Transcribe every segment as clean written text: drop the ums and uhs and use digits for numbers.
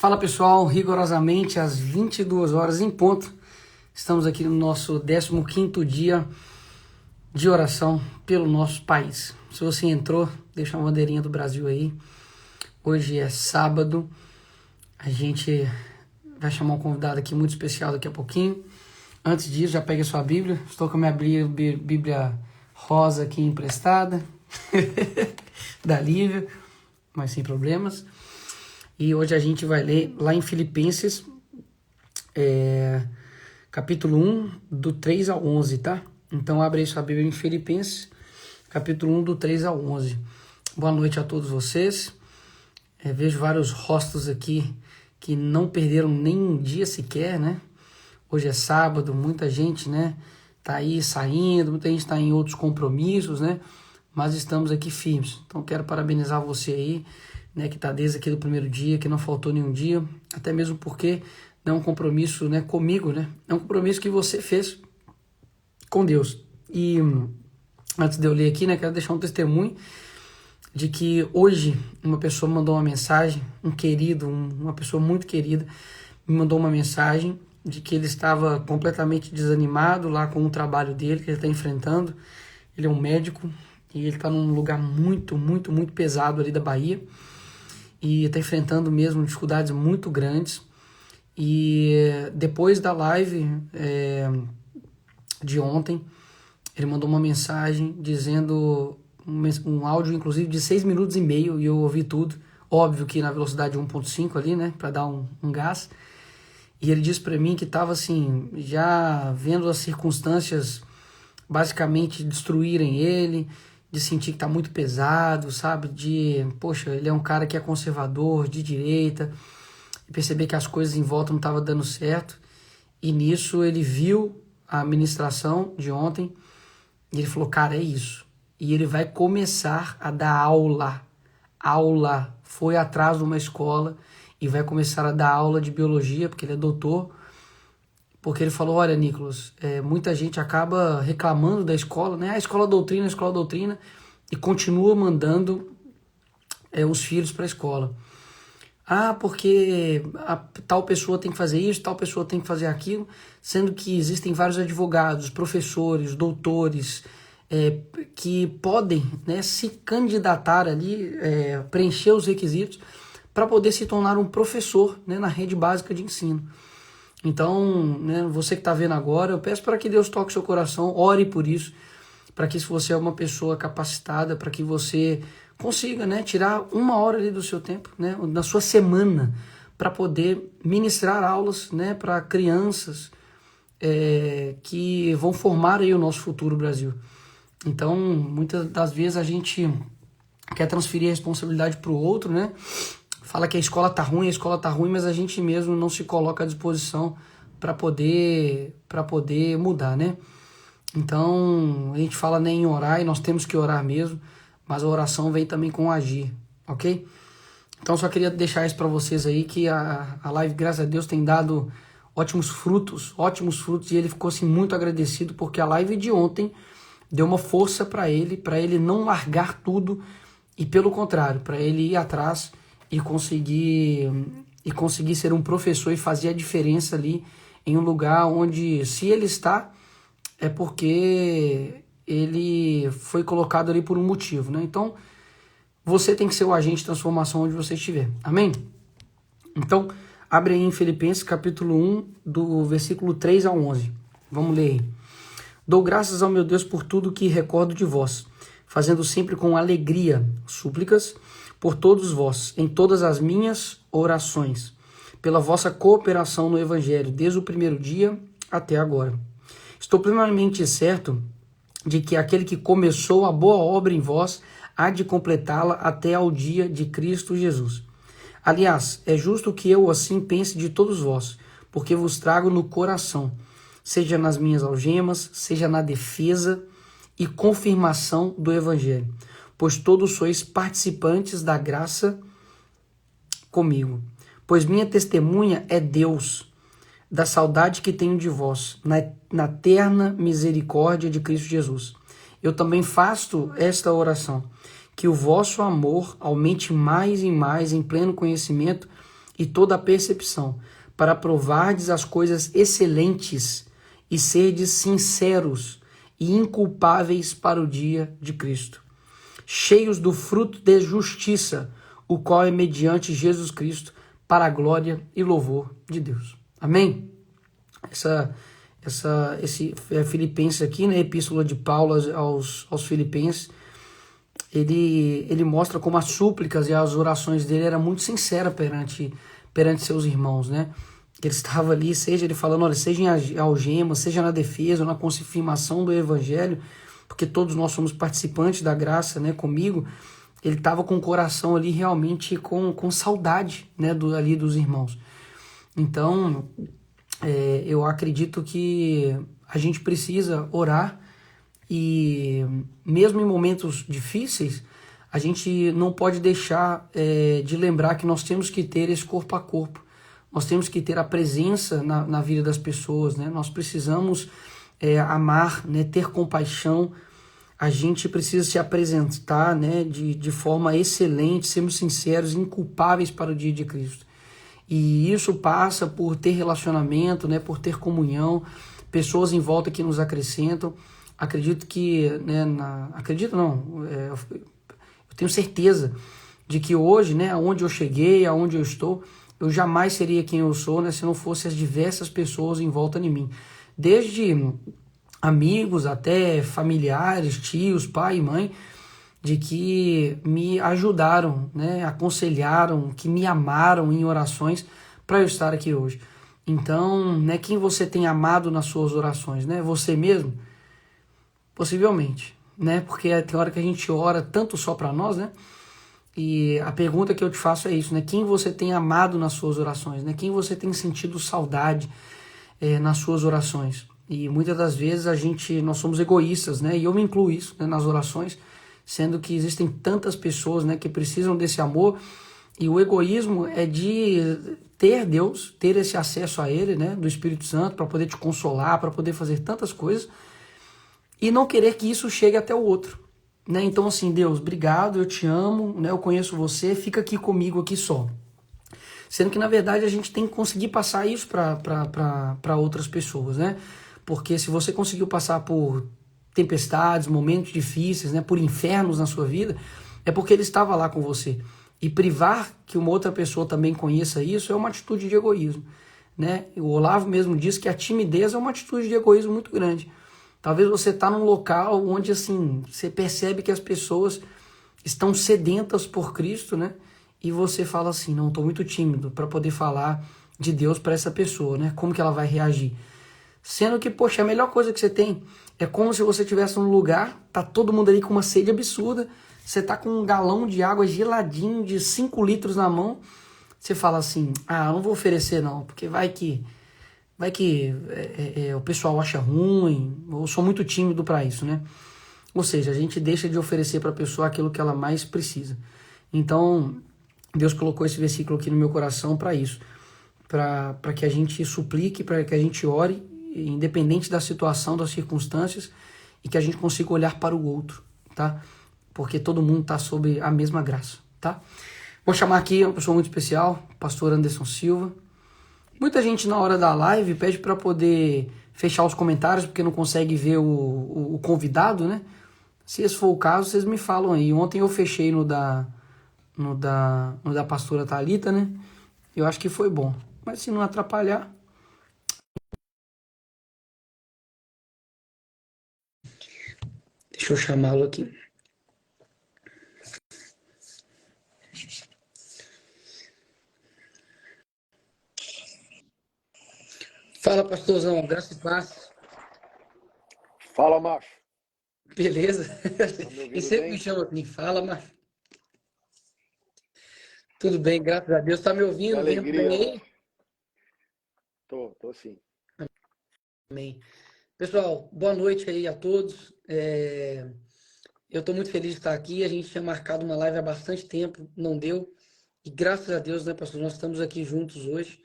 Fala pessoal, rigorosamente às 22 horas em ponto, estamos aqui no nosso 15º dia de oração pelo nosso país. Se você entrou, deixa uma bandeirinha do Brasil aí. Hoje é sábado, a gente vai chamar um convidado aqui muito especial daqui a pouquinho. Antes disso, já pegue a sua Bíblia, estou com a minha Bíblia rosa aqui emprestada, da Lívia, mas sem problemas. E hoje a gente vai ler lá em Filipenses, capítulo 1, do 3 ao 11, tá? Então abre aí sua Bíblia em Filipenses, capítulo 1, do 3 ao 11. Boa noite a todos vocês. Vejo vários rostos aqui que não perderam nem um dia sequer, né? Hoje é sábado, muita gente, né, tá aí saindo, muita gente tá em outros compromissos, né? Mas estamos aqui firmes. Então quero parabenizar você aí, né, que está desde aqui do primeiro dia, que não faltou nenhum dia, até mesmo porque não é um compromisso, né, comigo, né, é um compromisso que você fez com Deus. E antes de eu ler aqui, né, quero deixar um testemunho de que hoje uma pessoa me mandou uma mensagem, uma pessoa muito querida, me mandou uma mensagem de que ele estava completamente desanimado lá com o trabalho dele, que ele está enfrentando. Ele é um médico e ele está num lugar muito pesado ali da Bahia, e está enfrentando mesmo dificuldades muito grandes. E depois da live de ontem, ele mandou uma mensagem dizendo, um áudio inclusive de 6 minutos e meio, e eu ouvi tudo, óbvio que na velocidade 1.5 ali, né, para dar um gás. E ele disse para mim que estava assim, já vendo as circunstâncias basicamente destruírem ele, de sentir que tá muito pesado, sabe? Poxa, ele é um cara que é conservador, de direita, e perceber que as coisas em volta não estavam dando certo. E nisso ele viu a ministração de ontem e ele falou, cara, é isso. E ele vai começar a dar aula. Foi atrás de uma escola e vai começar a dar aula de biologia, porque ele é doutor. Porque ele falou, olha, Nicolas, muita gente acaba reclamando da escola, né? A escola doutrina, e continua mandando os filhos para a escola. Porque tal pessoa tem que fazer isso, tal pessoa tem que fazer aquilo, sendo que existem vários advogados, professores, doutores, que podem, né, se candidatar ali, preencher os requisitos para poder se tornar um professor, né, na rede básica de ensino. Então, né, você que está vendo agora, eu peço para que Deus toque seu coração, ore por isso, para que se você é uma pessoa capacitada, para que você consiga, né, tirar 1 hora ali do seu tempo, né, da sua semana, para poder ministrar aulas, né, para crianças que vão formar aí o nosso futuro Brasil. Então, muitas das vezes a gente quer transferir a responsabilidade para o outro, né? Fala que a escola tá ruim, mas a gente mesmo não se coloca à disposição para poder mudar, né? Então, a gente fala, né, em orar, e nós temos que orar mesmo, mas a oração vem também com agir, ok? Então, só queria deixar isso para vocês aí, que a live, graças a Deus, tem dado ótimos frutos, e ele ficou assim muito agradecido, porque a live de ontem deu uma força para ele não largar tudo, e pelo contrário, para ele ir atrás e conseguir ser um professor e fazer a diferença ali em um lugar onde, se ele está, é porque ele foi colocado ali por um motivo, né? Então, você tem que ser o agente de transformação onde você estiver. Amém? Então, abre aí em Filipenses, capítulo 1, do versículo 3 ao 11. Vamos ler aí. Dou graças ao meu Deus por tudo que recordo de vós, fazendo sempre com alegria súplicas por todos vós, em todas as minhas orações, pela vossa cooperação no Evangelho, desde o primeiro dia até agora. Estou plenamente certo de que aquele que começou a boa obra em vós há de completá-la até ao dia de Cristo Jesus. Aliás, é justo que eu assim pense de todos vós, porque vos trago no coração, seja nas minhas algemas, seja na defesa e confirmação do Evangelho, pois todos sois participantes da graça comigo. Pois minha testemunha é Deus, da saudade que tenho de vós, na terna misericórdia de Cristo Jesus. Eu também faço esta oração, que o vosso amor aumente mais e mais em pleno conhecimento e toda a percepção, para provardes as coisas excelentes e serdes sinceros e inculpáveis para o dia de Cristo, cheios do fruto de justiça, o qual é mediante Jesus Cristo, para a glória e louvor de Deus. Amém? Esse Filipenses aqui, né, Epístola de Paulo aos Filipenses, ele mostra como as súplicas e as orações dele eram muito sinceras perante seus irmãos, né? Ele estava ali, seja ele falando, olha, seja em algemas, seja na defesa, ou na confirmação do evangelho, porque todos nós somos participantes da graça, né, comigo. Ele estava com o coração ali realmente com saudade, né, ali dos irmãos. Então, eu acredito que a gente precisa orar e mesmo em momentos difíceis, a gente não pode deixar de lembrar que nós temos que ter esse corpo a corpo. Nós temos que ter a presença na vida das pessoas, né? Nós precisamos amar, né, ter compaixão. A gente precisa se apresentar, né, de forma excelente, sermos sinceros, inculpáveis para o dia de Cristo. E isso passa por ter relacionamento, né, por ter comunhão, pessoas em volta que nos acrescentam. Acredito que, né, acredito não, eu tenho certeza de que hoje, né, aonde eu cheguei, aonde eu estou, eu jamais seria quem eu sou, né, se não fosse as diversas pessoas em volta de mim. Desde amigos até familiares, tios, pai e mãe, de que me ajudaram, né, aconselharam, que me amaram em orações para eu estar aqui hoje. Então, né, quem você tem amado nas suas orações, né? Você mesmo? Possivelmente, né? Porque tem hora que a gente ora tanto só para nós, né? E a pergunta que eu te faço é isso, né? Quem você tem amado nas suas orações, né? Quem você tem sentido saudade nas suas orações? E muitas das vezes nós somos egoístas, né? E eu me incluo isso, né, nas orações, sendo que existem tantas pessoas, né, que precisam desse amor. E o egoísmo é de ter Deus, ter esse acesso a Ele, né, do Espírito Santo, para poder te consolar, para poder fazer tantas coisas, e não querer que isso chegue até o outro, né? Então, assim, Deus, obrigado, eu te amo, né, eu conheço você, fica aqui comigo aqui só. Sendo que, na verdade, a gente tem que conseguir passar isso para outras pessoas, né? Porque se você conseguiu passar por tempestades, momentos difíceis, né, por infernos na sua vida, é porque Ele estava lá com você. E privar que uma outra pessoa também conheça isso é uma atitude de egoísmo, né? O Olavo mesmo diz que a timidez é uma atitude de egoísmo muito grande. Talvez você está num local onde, assim, você percebe que as pessoas estão sedentas por Cristo, né? E você fala assim, não, estou muito tímido para poder falar de Deus para essa pessoa, né? Como que ela vai reagir? Sendo que, poxa, a melhor coisa que você tem é como se você estivesse num lugar, tá todo mundo ali com uma sede absurda, você tá com um galão de água geladinho de 5 litros na mão, você fala assim, eu não vou oferecer não, porque vai que o pessoal acha ruim, eu sou muito tímido para isso, né? Ou seja, a gente deixa de oferecer para a pessoa aquilo que ela mais precisa. Então, Deus colocou esse versículo aqui no meu coração para isso, para que a gente suplique, para que a gente ore, independente da situação, das circunstâncias, e que a gente consiga olhar para o outro, tá? Porque todo mundo está sob a mesma graça, tá? Vou chamar aqui uma pessoa muito especial, pastor Anderson Silva. Muita gente na hora da live pede para poder fechar os comentários, porque não consegue ver o convidado, né? Se esse for o caso, vocês me falam aí. Ontem eu fechei no da pastora Thalita, né? Eu acho que foi bom. Mas se não atrapalhar... Deixa eu chamá-lo aqui. Fala, pastorzão. Graça e paz. Fala, macho. Beleza? Tá me E ouvindo sempre bem? me chama assim, fala, mas tudo bem, graças a Deus. Tá me Que ouvindo? Vendo bem alegria, aí? macho. Tô sim. Amém. Pessoal, boa noite aí a todos. Eu estou muito feliz de estar aqui. A gente tinha marcado uma live há bastante tempo, não deu. E graças a Deus, né, pastor, nós estamos aqui juntos hoje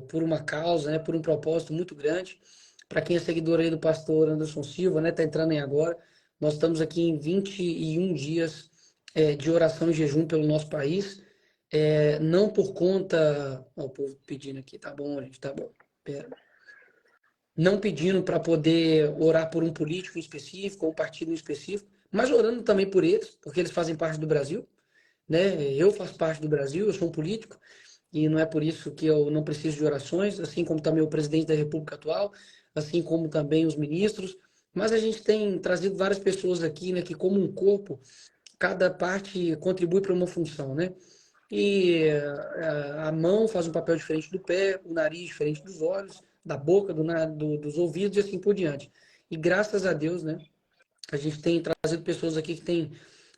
por uma causa, né, por um propósito muito grande. Para quem é seguidor aí do pastor Anderson Silva, né, tá entrando aí agora, nós estamos aqui em 21 dias de oração e jejum pelo nosso país. Não por conta. Ó, o povo pedindo aqui, tá bom, gente, tá bom. Pera. Não pedindo para poder orar por um político em específico ou um partido em específico, mas orando também por eles, porque eles fazem parte do Brasil, né? Eu faço parte do Brasil, eu sou um político, e não é por isso que eu não preciso de orações, assim como também o presidente da República atual, assim como também os ministros. Mas a gente tem trazido várias pessoas aqui, né, que como um corpo, cada parte contribui para uma função, né? E a mão faz um papel diferente do pé, o nariz diferente dos olhos, da boca, dos ouvidos e assim por diante. E graças a Deus, né, a gente tem trazido pessoas aqui que têm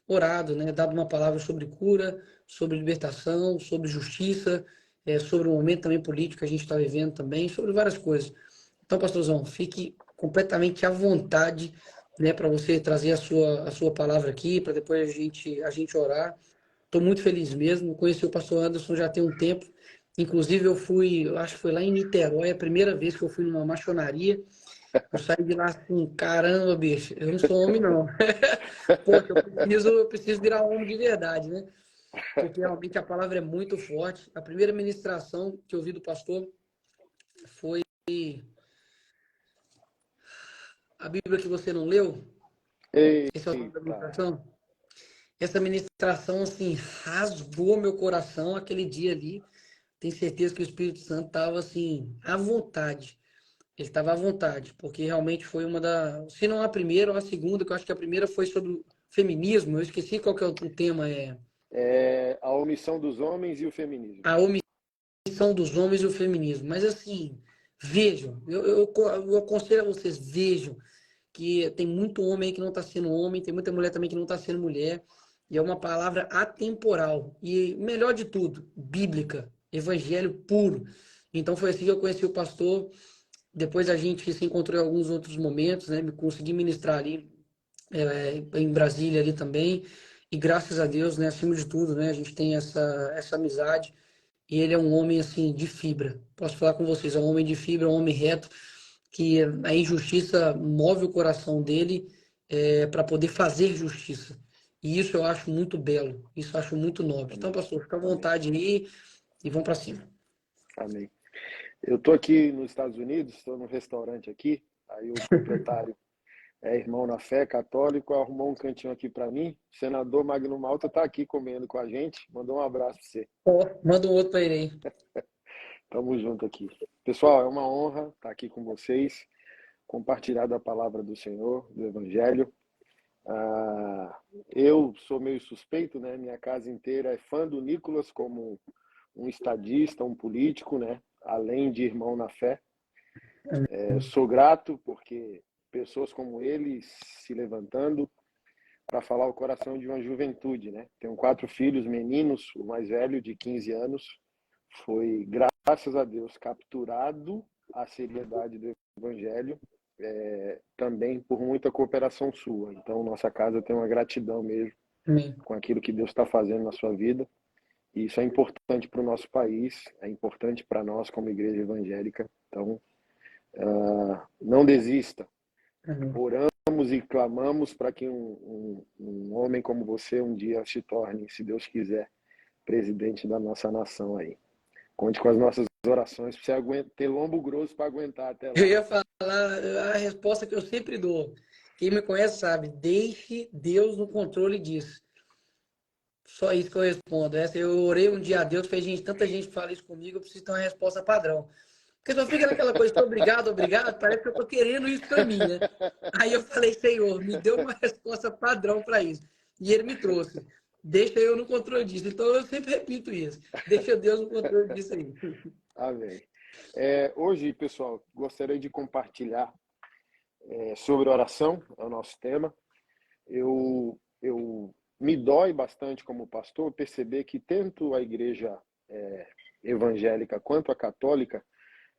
orado, né, dado uma palavra sobre cura, sobre libertação, sobre justiça, sobre o momento também político que a gente está vivendo também, sobre várias coisas. Então, pastorzão, fique completamente à vontade, né, para você trazer a sua palavra aqui, para depois a gente orar. Estou muito feliz mesmo. Conheci o pastor Anderson já tem um tempo. Inclusive, eu acho que foi lá em Niterói, a primeira vez que eu fui numa maçonaria. Eu saí de lá assim, caramba, bicho, eu não sou homem, não. Poxa, eu preciso virar homem de verdade, né? Porque realmente a palavra é muito forte. A primeira ministração que eu ouvi do pastor foi a Bíblia que você não leu. Esse é o nome da Eita, ministração. Essa ministração, assim, rasgou meu coração aquele dia ali. Tenho certeza que o Espírito Santo estava, assim, à vontade. Ele estava à vontade, porque realmente foi uma da... Se não a primeira ou a segunda, que eu acho que a primeira foi sobre o feminismo. Eu esqueci qual que é o tema, é a omissão dos homens e o feminismo. a omissão dos homens e o feminismo. Mas, assim, vejam, eu aconselho a vocês, vejam, que tem muito homem aí que não está sendo homem, tem muita mulher também que não está sendo mulher, e é uma palavra atemporal, e melhor de tudo, bíblica, evangelho puro. Então foi assim que eu conheci o pastor, depois a gente se encontrou em alguns outros momentos, né, consegui ministrar ali em Brasília ali também, e graças a Deus, né, acima de tudo, né, a gente tem essa amizade, e ele é um homem, assim, de fibra. Posso falar com vocês, é um homem de fibra, um homem reto, que a injustiça move o coração dele para poder fazer justiça. E isso eu acho muito belo, isso eu acho muito nobre. Então, Amém. pastor, fica à Amém. vontade aí e vamos para cima. Amém. Eu estou aqui nos Estados Unidos, estou num restaurante aqui, aí o proprietário é irmão na fé, católico, arrumou um cantinho aqui para mim. O senador Magno Malta está aqui comendo com a gente. Mandou um abraço para você. Ó, manda um outro para ele aí. Tamo junto aqui. Pessoal, é uma honra estar aqui com vocês, compartilhar da palavra do Senhor, do Evangelho. Eu sou meio suspeito, né? Minha casa inteira é fã do Nicolas como um estadista, um político, né? Além de irmão na fé. Sou grato porque pessoas como ele se levantando para falar o coração de uma juventude, né? Tenho 4 filhos, meninos, o mais velho de 15 anos foi, graças a Deus, capturado à seriedade do Evangelho, também por muita cooperação sua. Então, nossa casa tem uma gratidão mesmo Amém. com aquilo que Deus está fazendo na sua vida. E isso é importante para o nosso país, é importante para nós como igreja evangélica. Então, não desista. Amém. Oramos e clamamos para que um homem como você um dia se torne, se Deus quiser, presidente da nossa nação aí. Conte com as nossas orações para você ter lombo grosso para aguentar até Eu lá. ia falar a resposta que eu sempre dou. Quem me conhece sabe, deixe Deus no controle disso. Só isso que eu respondo. Eu orei um dia a Deus, fez gente, tanta gente fala isso comigo, eu preciso ter uma resposta padrão. Porque só fica naquela coisa, obrigado, obrigado, parece que eu tô querendo isso para mim, né? Aí eu falei, Senhor, me deu uma resposta padrão para isso. E ele me trouxe. Deixa eu no controle disso. Então eu sempre repito isso. Deixa Deus no controle disso aí. Amém. Hoje, pessoal, gostaria de compartilhar sobre oração, é o nosso tema. Eu me dói bastante como pastor perceber que tanto a igreja evangélica quanto a católica,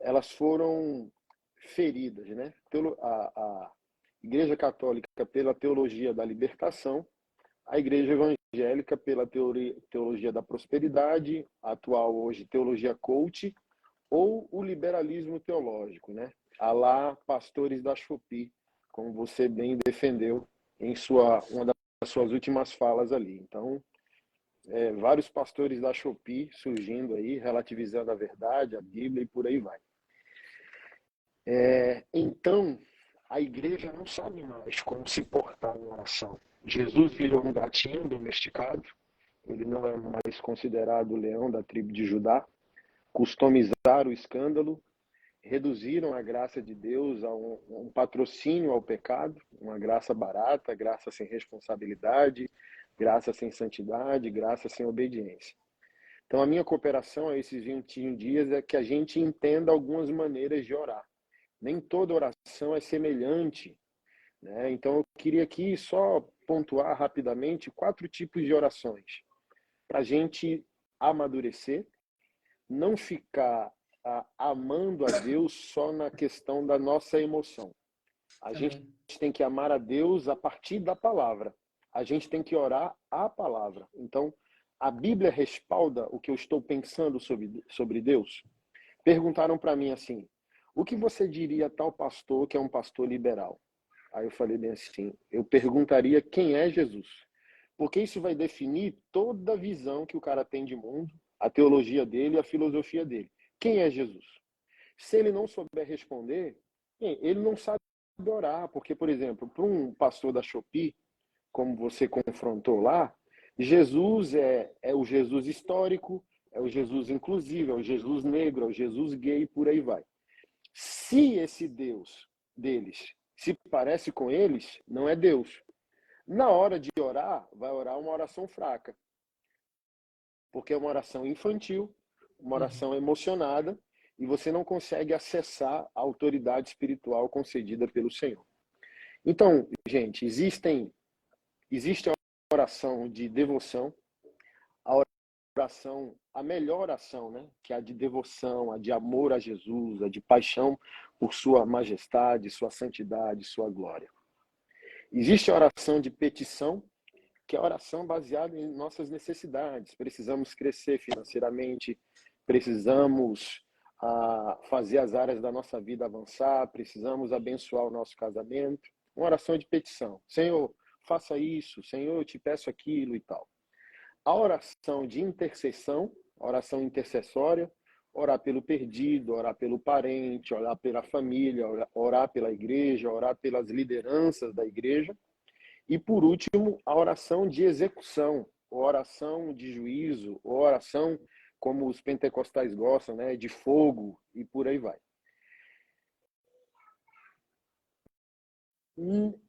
elas foram feridas, né? A igreja católica pela teologia da libertação, a igreja evangélica pela teologia da prosperidade, atual hoje teologia coach, ou o liberalismo teológico, né? A lá pastores da Shopee, como você bem defendeu em uma das suas últimas falas ali. Então, vários pastores da Shopee surgindo aí, relativizando a verdade, a Bíblia e por aí vai. Então, a igreja não sabe mais como se portar em oração. Jesus virou um gatinho domesticado, ele não é mais considerado o leão da tribo de Judá. Customizaram o escândalo, reduziram a graça de Deus a um patrocínio ao pecado, uma graça barata, graça sem responsabilidade, graça sem santidade, graça sem obediência. Então, a minha cooperação a esses 21 dias é que a gente entenda algumas maneiras de orar. Nem toda oração é semelhante, né? Então, eu queria aqui só pontuar rapidamente 4 tipos de orações, para a gente amadurecer, não ficar amando a Deus só na questão da nossa emoção. A gente tem que amar a Deus a partir da palavra. A gente tem que orar a palavra. Então, a Bíblia respalda o que eu estou pensando sobre Deus? Perguntaram para mim assim, o que você diria a tal pastor que é um pastor liberal? Aí eu falei bem assim, eu perguntaria quem é Jesus. Porque isso vai definir toda a visão que o cara tem de mundo, a teologia dele e a filosofia dele. Quem é Jesus? Se ele não souber responder, ele não sabe orar. Porque, por exemplo, para um pastor da Shopee, como você confrontou lá, Jesus é o Jesus histórico, é o Jesus inclusivo, é o Jesus negro, é o Jesus gay, por aí vai. Se esse Deus deles se parece com eles, não é Deus. Na hora de orar, vai orar uma oração fraca. Porque é uma oração infantil, uma oração emocionada, e você não consegue acessar a autoridade espiritual concedida pelo Senhor. Então, gente, existe a oração de devoção, a oração, a melhor oração, né? Que é a de devoção, a de amor a Jesus, a de paixão por sua majestade, sua santidade, sua glória. Existe a oração de petição, que é a oração baseada em nossas necessidades. Precisamos crescer financeiramente, precisamos fazer as áreas da nossa vida avançar, precisamos abençoar o nosso casamento. Uma oração de petição. Senhor, faça isso. Senhor, eu te peço aquilo e tal. A oração de intercessão, a oração intercessória, orar pelo perdido, orar pelo parente, orar pela família, orar pela igreja, orar pelas lideranças da igreja. E, por último, a oração de execução, a oração de juízo, a oração, como os pentecostais gostam, né, de fogo e por aí vai.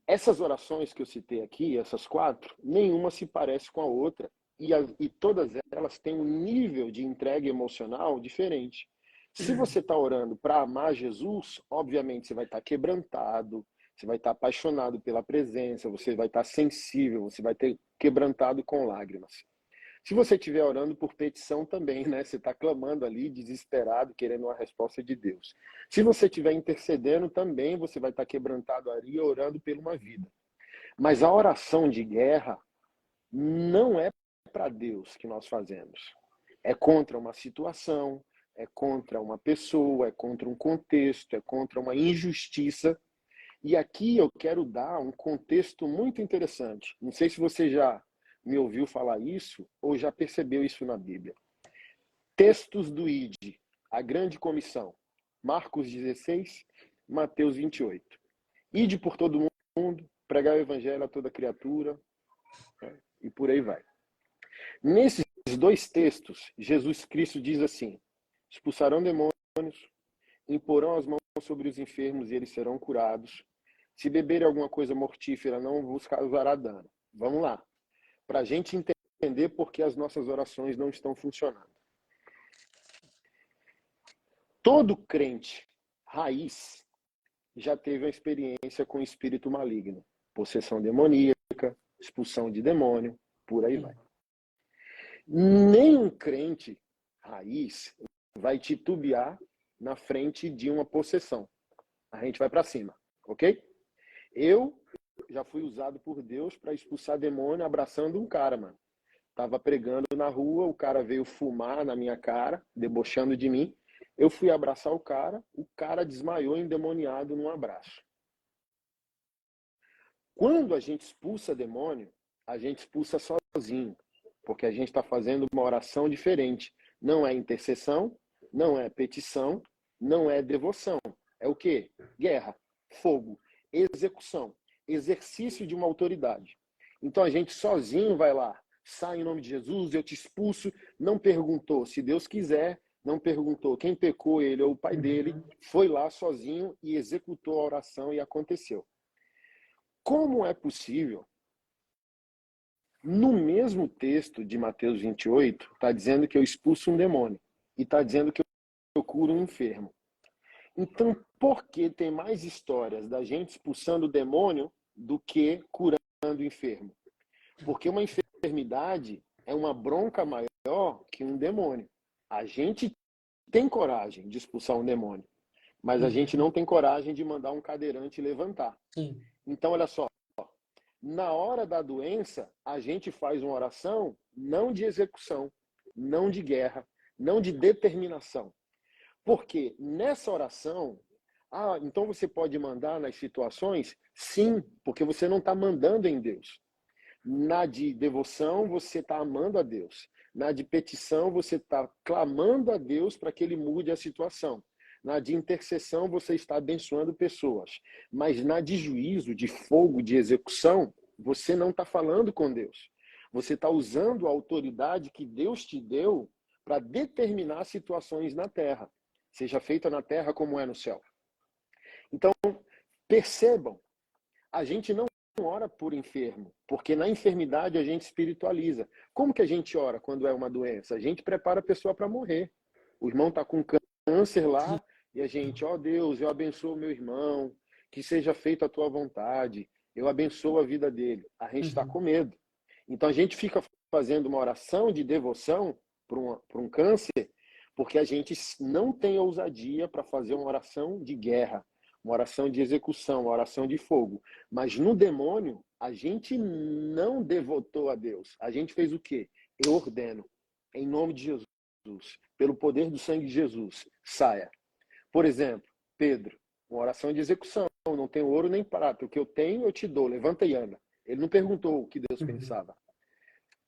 Essas orações que eu citei aqui, essas 4, nenhuma se parece com a outra e todas elas têm um nível de entrega emocional diferente. Se você está orando para amar Jesus, obviamente você vai estar quebrantado, você vai estar apaixonado pela presença, você vai estar sensível, você vai ter quebrantado com lágrimas. Se você estiver orando por petição também, né? Você está clamando ali, desesperado, querendo uma resposta de Deus. Se você estiver intercedendo também, você vai estar quebrantado ali, orando por uma vida. Mas a oração de guerra não é para Deus que nós fazemos. É contra uma situação, é contra uma pessoa, é contra um contexto, é contra uma injustiça. E aqui eu quero dar um contexto muito interessante. Não sei se você já me ouviu falar isso ou já percebeu isso na Bíblia. Textos do ID, a grande comissão, Marcos 16, Mateus 28. Ide por todo mundo, pregar o evangelho a toda criatura, né? E por aí vai. Nesses 2 textos, Jesus Cristo diz assim, expulsarão demônios, imporão as mãos sobre os enfermos e eles serão curados. Se beberem alguma coisa mortífera, não vos causará dano. Vamos lá. Para a gente entender por que as nossas orações não estão funcionando. Todo crente raiz já teve uma experiência com espírito maligno. Possessão demoníaca, expulsão de demônio, por aí vai. Nenhum crente raiz vai titubear na frente de uma possessão. A gente vai para cima, ok? Eu já fui usado por Deus para expulsar demônio abraçando um cara, mano. Tava pregando na rua, o cara veio fumar na minha cara, debochando de mim. Eu fui abraçar o cara desmaiou endemoniado num abraço. Quando a gente expulsa demônio, a gente expulsa sozinho. porque a gente está fazendo uma oração diferente. Não é intercessão, não é petição, não é devoção. É o quê? Guerra, fogo, execução, exercício de uma autoridade. Então a gente sozinho vai lá, sai em nome de Jesus, eu te expulso, não perguntou se Deus quiser, não perguntou quem pecou, ele ou o pai dele, foi lá sozinho e executou a oração e aconteceu. Como é possível? No mesmo texto de Mateus 28, está dizendo que eu expulso um demônio e está dizendo que eu curo um enfermo. Então, por que tem mais histórias da gente expulsando o demônio do que curando o enfermo? Porque uma enfermidade é uma bronca maior que um demônio. A gente tem coragem de expulsar um demônio, mas a gente não tem coragem de mandar um cadeirante levantar. Sim. Então, olha só, na hora da doença, a gente faz uma oração não de execução, não de guerra, não de determinação. Porque nessa oração, então você pode mandar nas situações? Sim, porque você não está mandando em Deus. Na de devoção, você está amando a Deus. Na de petição, você está clamando a Deus para que Ele mude a situação. Na de intercessão, você está abençoando pessoas. Mas na de juízo, de fogo, de execução, você não está falando com Deus. Você está usando a autoridade que Deus te deu para determinar situações na terra. Seja feita na terra como é no céu. Então, percebam, a gente não ora por enfermo, porque na enfermidade a gente espiritualiza. Como que a gente ora quando é uma doença? A gente prepara a pessoa para morrer. O irmão está com câncer lá e a gente, ó Deus, eu abençoo o meu irmão, que seja feita a tua vontade, eu abençoo a vida dele. A gente está com medo. Então a gente fica fazendo uma oração de devoção para um câncer, porque a gente não tem ousadia para fazer uma oração de guerra, uma oração de execução, uma oração de fogo. Mas no demônio, a gente não devotou a Deus. A gente fez o quê? Eu ordeno, em nome de Jesus, pelo poder do sangue de Jesus, saia. Por exemplo, Pedro, uma oração de execução, não tenho ouro nem prata, o que eu tenho eu te dou, levanta e anda. Ele não perguntou o que Deus pensava.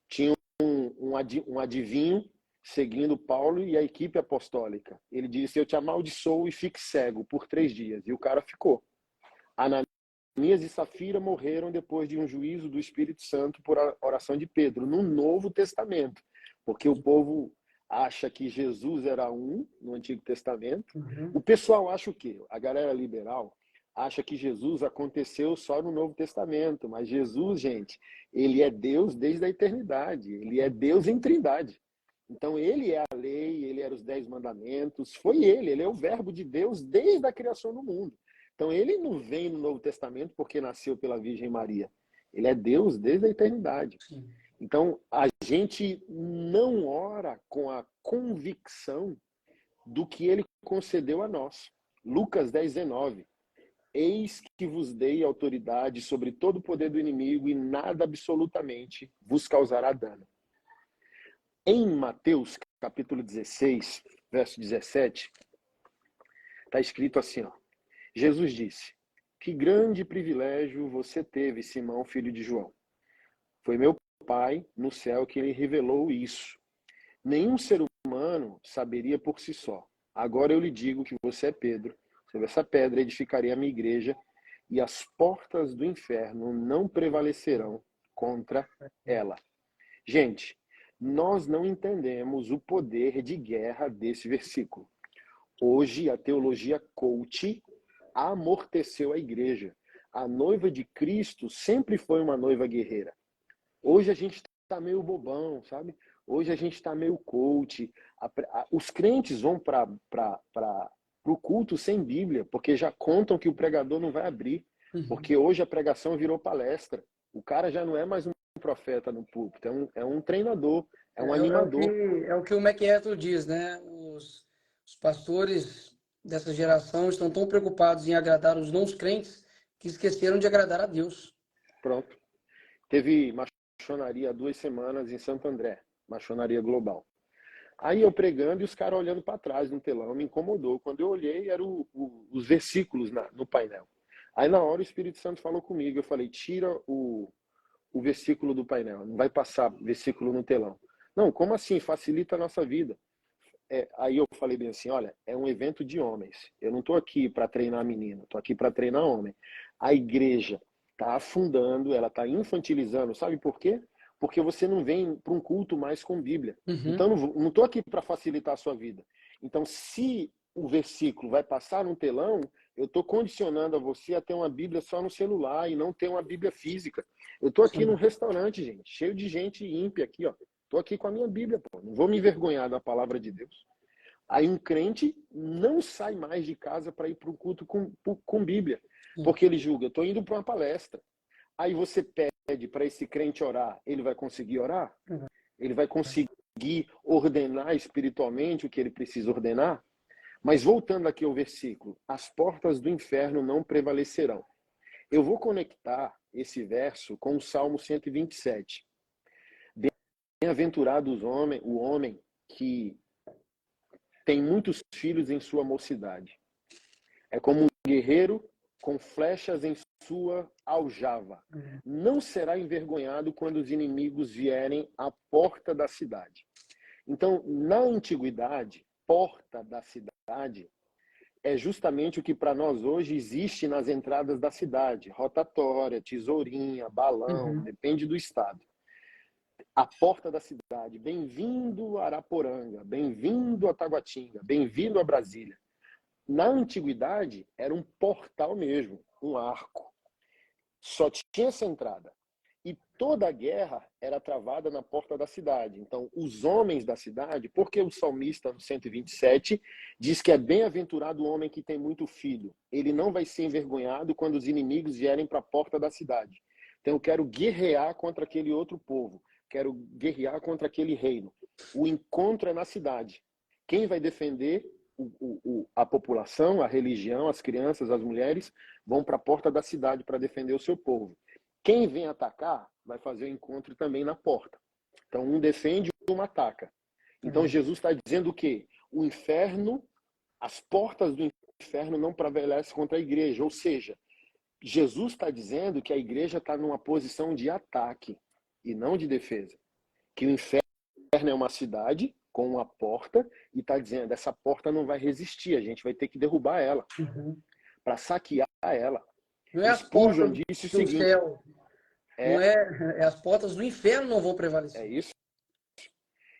Tinha um adivinho seguindo Paulo e a equipe apostólica. Ele disse, eu te amaldiçoo e fique cego por 3 dias. E o cara ficou. Ananias e Safira morreram depois de um juízo do Espírito Santo por oração de Pedro, no Novo Testamento. Porque o povo acha que Jesus era um no Antigo Testamento. O pessoal acha o quê? A galera liberal acha que Jesus aconteceu só no Novo Testamento. Mas Jesus, gente, ele é Deus desde a eternidade. Ele é Deus em trindade. Então, ele é a lei, ele era os 10 mandamentos, foi ele é o verbo de Deus desde a criação do mundo. Então, ele não vem no Novo Testamento porque nasceu pela Virgem Maria. Ele é Deus desde a eternidade. Sim. Então, a gente não ora com a convicção do que ele concedeu a nós. Lucas 10:19. Eis que vos dei autoridade sobre todo o poder do inimigo e nada absolutamente vos causará dano. Em Mateus, capítulo 16, verso 17, está escrito assim, ó. Jesus disse, que grande privilégio você teve, Simão, filho de João. Foi meu Pai no céu que lhe revelou isso. Nenhum ser humano saberia por si só. Agora eu lhe digo que você é Pedro. Sobre essa pedra edificarei a minha igreja e as portas do inferno não prevalecerão contra ela. Gente, nós não entendemos o poder de guerra desse versículo. Hoje, a teologia coach amorteceu a igreja. A noiva de Cristo sempre foi uma noiva guerreira. Hoje a gente está meio bobão, sabe? Hoje a gente está meio coach. Os crentes vão para o culto sem Bíblia, porque já contam que o pregador não vai abrir. Porque hoje a pregação virou palestra. O cara já não é mais um profeta no púlpito, é um treinador, é um animador. É o que o MacArthur diz, né? Os pastores dessa geração estão tão preocupados em agradar os não crentes que esqueceram de agradar a Deus. Pronto. Teve maçonaria há 2 semanas em Santo André, maçonaria global. Aí eu pregando e os caras olhando para trás no telão, me incomodou. Quando eu olhei, eram os versículos no painel. Aí na hora o Espírito Santo falou comigo, eu falei, tira o o versículo do painel, não vai passar versículo no telão. Não, como assim? Facilita a nossa vida. Aí eu falei bem assim, olha, é um evento de homens. Eu não estou aqui para treinar menino, estou aqui para treinar homem. A igreja está afundando, ela está infantilizando. Sabe por quê? Porque você não vem para um culto mais com Bíblia. Então, não estou aqui para facilitar a sua vida. Então, se o versículo vai passar no telão, eu estou condicionando a você a ter uma Bíblia só no celular e não ter uma Bíblia física. Eu estou aqui num restaurante, gente, cheio de gente ímpia aqui, ó. Estou aqui com a minha Bíblia, pô. Não vou me envergonhar da palavra de Deus. Aí um crente não sai mais de casa para ir para um culto com Bíblia, porque ele julga, eu estou indo para uma palestra. Aí você pede para esse crente orar, ele vai conseguir orar? Ele vai conseguir ordenar espiritualmente o que ele precisa ordenar? Mas voltando aqui ao versículo, as portas do inferno não prevalecerão. Eu vou conectar esse verso com o Salmo 127. Bem-aventurado o homem que tem muitos filhos em sua mocidade. É como um guerreiro com flechas em sua aljava. Não será envergonhado quando os inimigos vierem à porta da cidade. Então, na antiguidade, porta da cidade é justamente o que para nós hoje existe nas entradas da cidade. Rotatória, tesourinha, balão, depende do estado. A porta da cidade. Bem-vindo a Araporanga, bem-vindo a Taguatinga, bem-vindo a Brasília. Na antiguidade, era um portal mesmo, um arco. Só tinha essa entrada. E toda a guerra era travada na porta da cidade. Então, os homens da cidade, porque o salmista, no 127, diz que é bem-aventurado o homem que tem muito filho. Ele não vai ser envergonhado quando os inimigos vierem para a porta da cidade. Então, eu quero guerrear contra aquele outro povo. Quero guerrear contra aquele reino. O encontro é na cidade. Quem vai defender a população, a religião, as crianças, as mulheres, vão para a porta da cidade para defender o seu povo. Quem vem atacar vai fazer o encontro também na porta. Então, um defende e um ataca. Então, Jesus está dizendo o quê? O inferno, as portas do inferno não prevalecem contra a igreja. Ou seja, Jesus está dizendo que a igreja está numa posição de ataque e não de defesa. Que o inferno é uma cidade com uma porta e está dizendo, essa porta não vai resistir, a gente vai ter que derrubar ela para saquear ela. Não é as Spurgeon portas disse o do seguinte, céu, não é as portas do inferno não vão prevalecer. é isso.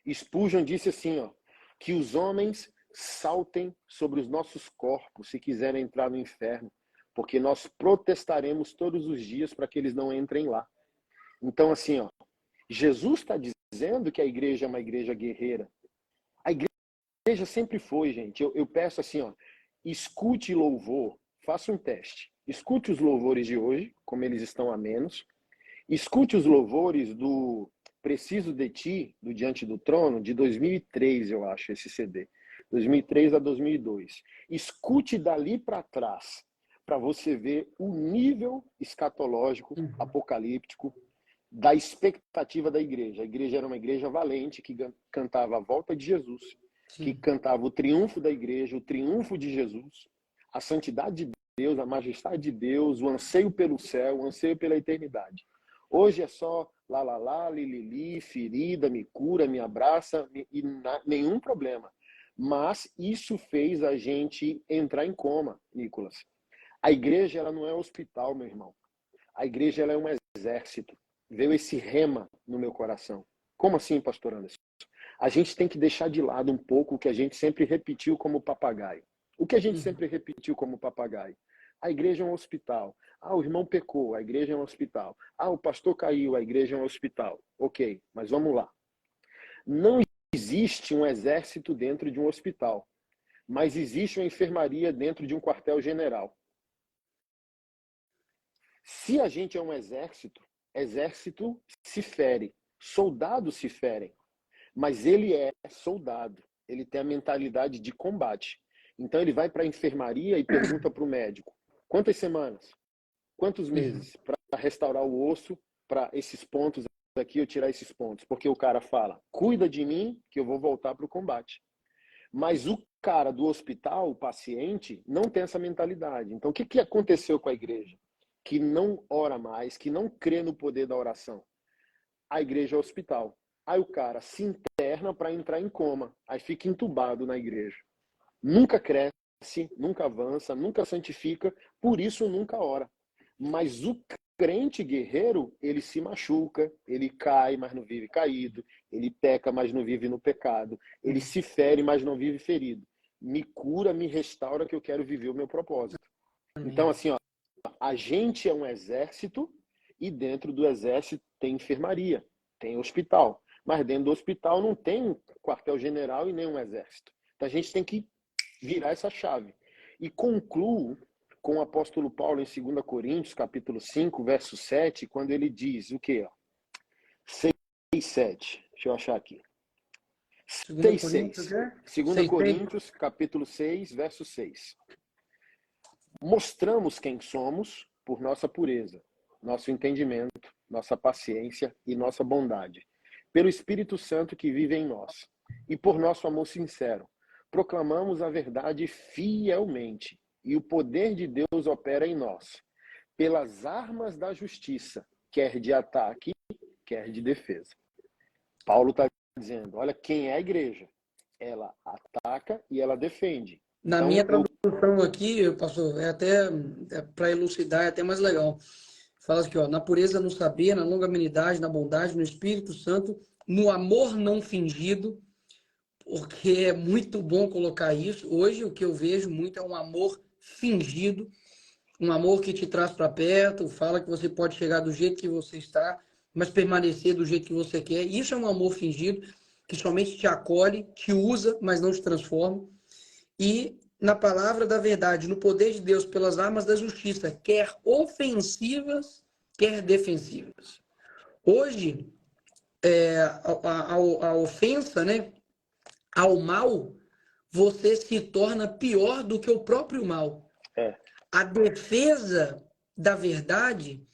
Spurgeon disse assim, ó, que os homens saltem sobre os nossos corpos se quiserem entrar no inferno, porque nós protestaremos todos os dias para que eles não entrem lá. Então, assim, ó, Jesus está dizendo que a igreja é uma igreja guerreira. A igreja sempre foi, gente. Eu peço assim, ó, escute louvor, faça um teste. Escute os louvores de hoje, como eles estão a menos. Escute os louvores do Preciso de Ti, do Diante do Trono, de 2003, eu acho, esse CD. 2003 a 2002. Escute dali para trás, para você ver o nível escatológico, apocalíptico, da expectativa da igreja. A igreja era uma igreja valente, que cantava a volta de Jesus, que cantava o triunfo da igreja, o triunfo de Jesus, a santidade de Deus, a majestade de Deus, o anseio pelo céu, o anseio pela eternidade. Hoje é só lá, lá, lá, li, ferida, me cura, me abraça, e nenhum problema. Mas isso fez a gente entrar em coma, Nicolas. A igreja, ela não é hospital, meu irmão. A igreja, ela é um exército. Veio esse rema no meu coração. Como assim, pastor Anderson? A gente tem que deixar de lado um pouco o que a gente sempre repetiu como papagaio. O que a gente sempre repetiu como papagaio? A igreja é um hospital. Ah, o irmão pecou, a igreja é um hospital. Ah, o pastor caiu, a igreja é um hospital. Ok, mas vamos lá. Não existe um exército dentro de um hospital, mas existe uma enfermaria dentro de um quartel-general. Se a gente é um exército, exército se fere, soldados se ferem, mas ele é soldado, ele tem a mentalidade de combate. Então ele vai para a enfermaria e pergunta para o médico, quantas semanas, quantos meses para restaurar o osso, para esses pontos aqui eu tirar esses pontos, porque o cara fala, cuida de mim que eu vou voltar para o combate. Mas o cara do hospital, o paciente, não tem essa mentalidade. Então o que aconteceu com a igreja? que não ora mais, que não crê no poder da oração? A igreja é hospital. Aí o cara se interna para entrar em coma, aí fica entubado na igreja. Nunca cresce, nunca avança, nunca santifica, por isso nunca ora. Mas o crente guerreiro, ele se machuca, ele cai, mas não vive caído, ele peca, mas não vive no pecado, ele se fere, mas não vive ferido. Me cura, me restaura, que eu quero viver o meu propósito. Então, assim, ó, a gente é um exército e dentro do exército tem enfermaria, tem hospital. Mas dentro do hospital não tem quartel-general e nem um exército. Então a gente tem que virar essa chave. E concluo com o apóstolo Paulo em 2 Coríntios, capítulo 5, verso 7, quando ele diz o quê? 6, 7. Deixa eu achar aqui. 6, 6. 2 Coríntios, capítulo 6, verso 6. Mostramos quem somos por nossa pureza, nosso entendimento, nossa paciência e nossa bondade, pelo Espírito Santo que vive em nós, e por nosso amor sincero. Proclamamos a verdade fielmente, e o poder de Deus opera em nós, pelas armas da justiça, quer de ataque, quer de defesa. Paulo está dizendo, olha, quem é a igreja? Ela ataca e ela defende. Na Então, minha tradução aqui, pastor, para elucidar, é até mais legal. Fala aqui, ó, na pureza no saber, na longanimidade, na bondade, no Espírito Santo, no amor não fingido, porque é muito bom colocar isso. Hoje o que eu vejo muito é um amor fingido, um amor que te traz para perto, fala que você pode chegar do jeito que você está, mas permanecer do jeito que você quer. Isso é um amor fingido, que somente te acolhe, te usa, mas não te transforma. E na palavra da verdade, no poder de Deus, pelas armas da justiça, quer ofensivas, quer defensivas. Hoje, a ofensa, né, ao mal, você se torna pior do que o próprio mal. A defesa da verdade,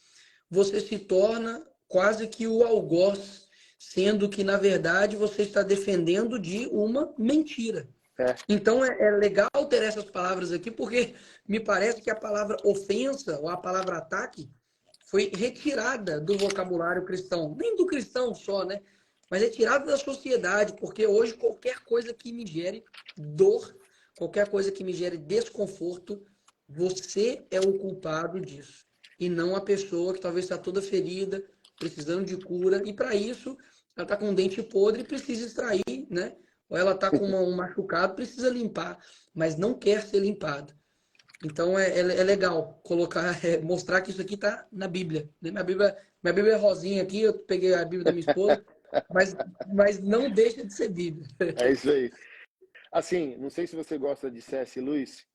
você se torna quase que o algoz, sendo que, na verdade, você está defendendo de uma mentira. Então, é legal ter essas palavras aqui, porque me parece que a palavra ofensa ou a palavra ataque foi retirada do vocabulário cristão. Nem do cristão só, né? Mas é tirada da sociedade, porque hoje qualquer coisa que me gere dor, qualquer coisa que me gere desconforto, você é o culpado disso. E não a pessoa que talvez está toda ferida, precisando de cura. E para isso, ela está com um dente podre e precisa extrair, né? Ou ela está com um machucado, precisa limpar, mas não quer ser limpado. Então é legal colocar, mostrar que isso aqui está na Bíblia. Né? Minha Bíblia é rosinha aqui, eu peguei a Bíblia da minha esposa, mas não deixa de ser Bíblia. É isso aí. Assim, não sei se você gosta de C.S. Lewis.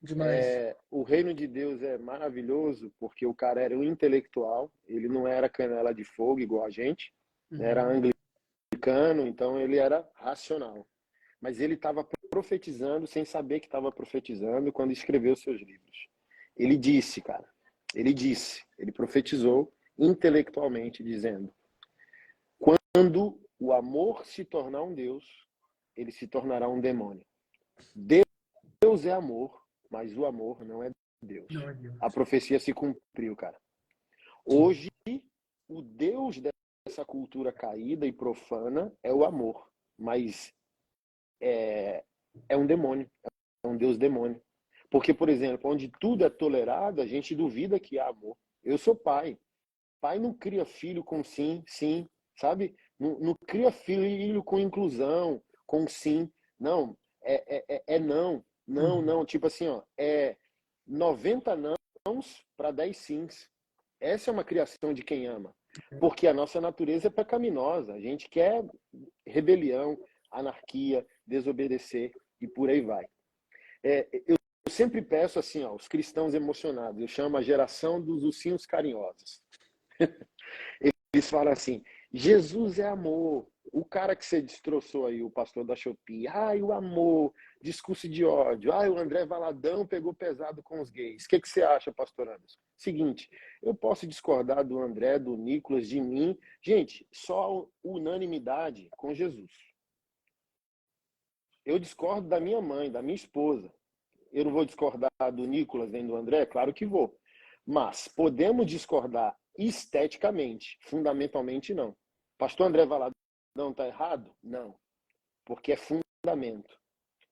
Demais. O reino de Deus é maravilhoso porque o cara era um intelectual, ele não era canela de fogo igual a gente, era anglicano, então ele era racional. Mas ele estava profetizando sem saber que estava profetizando quando escreveu seus livros. Ele disse, cara, ele profetizou intelectualmente, dizendo: quando o amor se tornar um Deus, ele se tornará um demônio. Deus é amor, mas o amor não é Deus. A profecia se cumpriu, cara. Hoje, o Deus dessa cultura caída e profana é o amor, mas é um demônio, é um Deus demônio. Porque, por exemplo, onde tudo é tolerado, a gente duvida que há amor. Eu sou pai. Pai não cria filho com sim, sim, sabe? Não cria filho com inclusão, com sim. Não, não, não, não. Tipo assim, ó, 90 nãos para 10 sims. Essa é uma criação de quem ama. Porque a nossa natureza é pecaminosa. A gente quer rebelião, anarquia, desobedecer e por aí vai. Eu sempre peço assim, ó, os cristãos emocionados, eu chamo a geração dos ursinhos carinhosos. Eles falam assim, Jesus é amor. O cara que você destroçou aí, o pastor da Shopee, ai, o amor, discurso de ódio, ai, o André Valadão pegou pesado com os gays. O que você acha, pastor Anderson? Seguinte, eu posso discordar do André, do Nicolas, de mim. Gente, só unanimidade com Jesus. Eu discordo da minha mãe, da minha esposa. Eu não vou discordar do Nicolas nem do André? Claro que vou. Mas podemos discordar esteticamente, fundamentalmente não. Pastor André Valadão está errado? Não, porque é fundamento.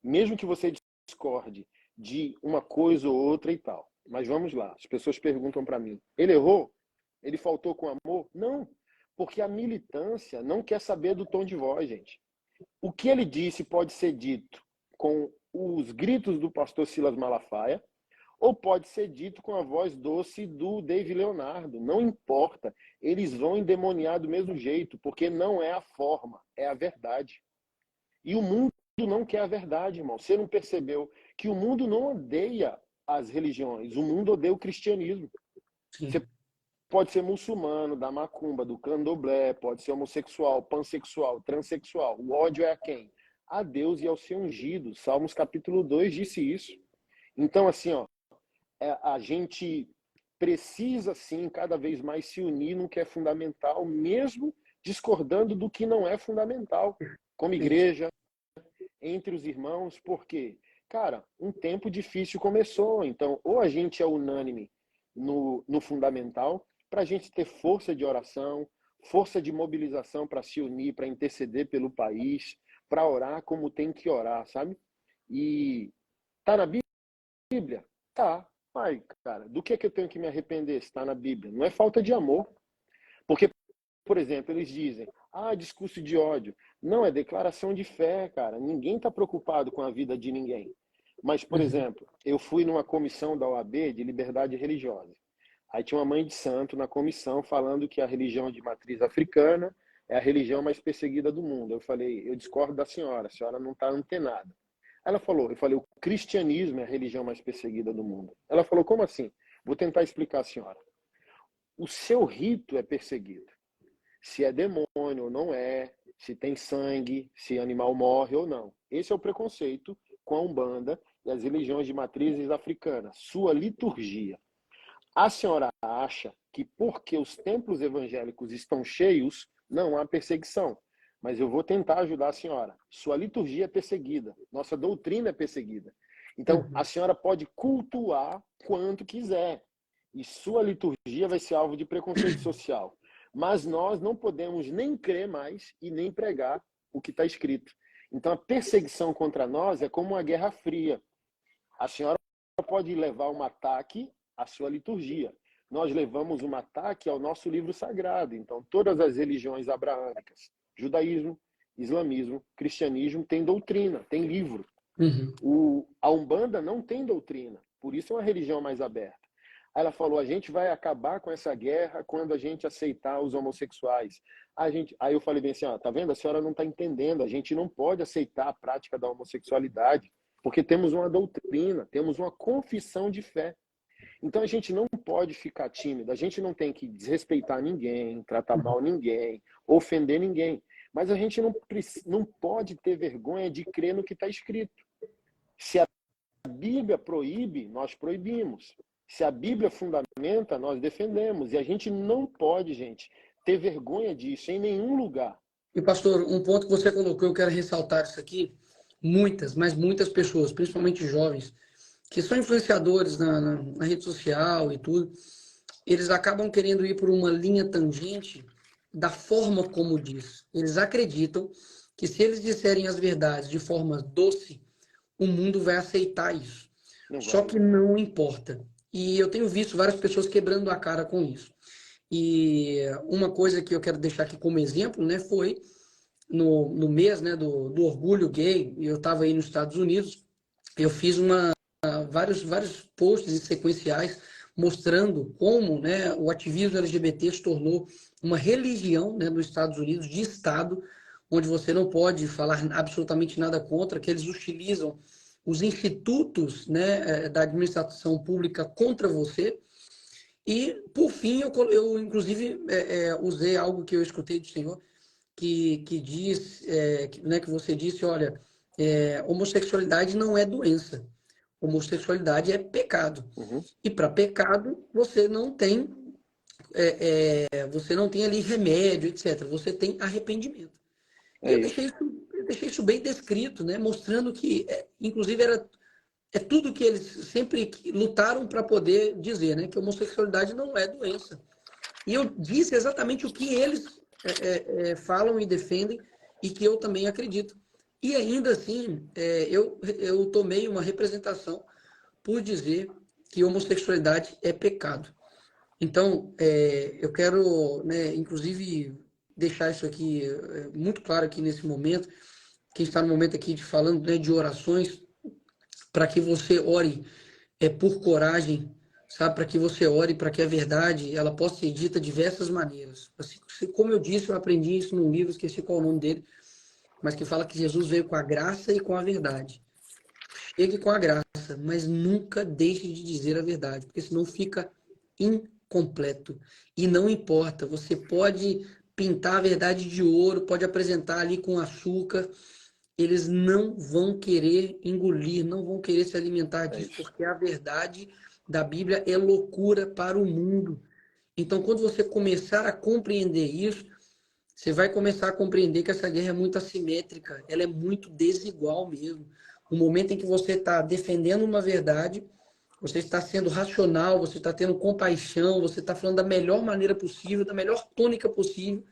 Mesmo que você discorde de uma coisa ou outra e tal. Mas vamos lá, as pessoas perguntam para mim, ele errou? Ele faltou com amor? Não, porque a militância não quer saber do tom de voz, gente. O que ele disse pode ser dito com os gritos do pastor Silas Malafaia, ou pode ser dito com a voz doce do Dave Leonardo. Não importa, eles vão endemoniar do mesmo jeito, porque não é a forma, é a verdade. E o mundo não quer a verdade, irmão. Você não percebeu que o mundo não odeia as religiões, o mundo odeia o cristianismo. Sim. Você pode ser muçulmano, da macumba, do candomblé, pode ser homossexual, pansexual, transexual. O ódio é a quem? A Deus e ao seu ungido. Salmos capítulo 2 disse isso. Então, assim, ó, a gente precisa, sim, cada vez mais se unir no que é fundamental, mesmo discordando do que não é fundamental, como igreja, entre os irmãos, porque, cara, um tempo difícil começou, então, ou a gente é unânime no fundamental, para a gente ter força de oração, força de mobilização para se unir, para interceder pelo país, para orar como tem que orar, sabe? E tá na Bíblia? Tá. Ai, cara, do que eu tenho que me arrepender se está na Bíblia? Não é falta de amor. Porque, por exemplo, eles dizem, discurso de ódio. Não, é declaração de fé, cara. Ninguém está preocupado com a vida de ninguém. Mas, por exemplo, eu fui numa comissão da OAB de liberdade religiosa. Aí tinha uma mãe de santo na comissão falando que a religião de matriz africana é a religião mais perseguida do mundo. Eu falei, eu discordo da senhora, a senhora não está antenada. Ela falou, eu falei, o cristianismo é a religião mais perseguida do mundo. Ela falou, como assim? Vou tentar explicar, senhora. O seu rito é perseguido. Se é demônio ou não é, se tem sangue, se animal morre ou não. Esse é o preconceito com a Umbanda e as religiões de matrizes africanas. Sua liturgia. A senhora acha que porque os templos evangélicos estão cheios, não há perseguição. Mas eu vou tentar ajudar a senhora. Sua liturgia é perseguida. Nossa doutrina é perseguida. Então, a senhora pode cultuar quanto quiser. E sua liturgia vai ser alvo de preconceito social. Mas nós não podemos nem crer mais e nem pregar o que está escrito. Então, a perseguição contra nós é como uma guerra fria. A senhora pode levar um ataque à sua liturgia. Nós levamos um ataque ao nosso livro sagrado. Então, todas as religiões abraâmicas, judaísmo, islamismo, cristianismo, tem doutrina, tem livro. A Umbanda não tem doutrina, por isso é uma religião mais aberta. Aí ela falou, a gente vai acabar com essa guerra quando a gente aceitar os homossexuais. Aí eu falei bem assim, tá vendo? A senhora não está entendendo, a gente não pode aceitar a prática da homossexualidade, porque temos uma doutrina, temos uma confissão de fé. Então a gente não pode ficar tímido, a gente não tem que desrespeitar ninguém, tratar mal ninguém, ofender ninguém. Mas a gente não pode ter vergonha de crer no que está escrito. Se a Bíblia proíbe, nós proibimos. Se a Bíblia fundamenta, nós defendemos. E a gente não pode, gente, ter vergonha disso em nenhum lugar. E, pastor, um ponto que você colocou, eu quero ressaltar isso aqui. Muitas, mas muitas pessoas, principalmente jovens, que são influenciadores na rede social e tudo, eles acabam querendo ir por uma linha tangente da forma como diz. Eles acreditam que se eles disserem as verdades de forma doce, o mundo vai aceitar isso. Só que não importa. E eu tenho visto várias pessoas quebrando a cara com isso. E uma coisa que eu quero deixar aqui como exemplo, né, foi no mês, né, do orgulho gay, eu estava aí nos Estados Unidos, eu fiz vários posts sequenciais mostrando como, né, o ativismo LGBT se tornou uma religião, né, nos Estados Unidos, de Estado, onde você não pode falar absolutamente nada contra, que eles utilizam os institutos, né, da administração pública contra você. E, por fim, eu inclusive, usei algo que eu escutei do Senhor, que diz, né, que você disse, olha, homossexualidade não é doença. Homossexualidade é pecado. E para pecado, você não tem ali remédio, etc. Você tem arrependimento. E eu deixei isso bem descrito, né? Mostrando que, inclusive, era é tudo que eles sempre lutaram para poder dizer, né? Que a homossexualidade não é doença. E eu disse exatamente o que eles falam e defendem e que eu também acredito. E ainda assim, eu tomei uma representação por dizer que homossexualidade é pecado. Então, eu quero, né, inclusive, deixar isso aqui muito claro aqui nesse momento, que está no momento aqui de falando, né, de orações, para que você ore por coragem, sabe? Para que você ore para que a verdade ela possa ser dita de diversas maneiras. Assim, como eu disse, eu aprendi isso num livro, esqueci qual é o nome dele, mas que fala que Jesus veio com a graça e com a verdade. Chegue com a graça, mas nunca deixe de dizer a verdade, porque senão fica incompleto. E não importa, você pode pintar a verdade de ouro, pode apresentar ali com açúcar, eles não vão querer engolir, não vão querer se alimentar É disso, isso. porque a verdade da Bíblia é loucura para o mundo. Então, quando você começar a compreender isso, você vai começar a compreender que essa guerra é muito assimétrica, ela é muito desigual mesmo. O momento em que você está defendendo uma verdade, você está sendo racional, você está tendo compaixão, você está falando da melhor maneira possível, da melhor tônica possível,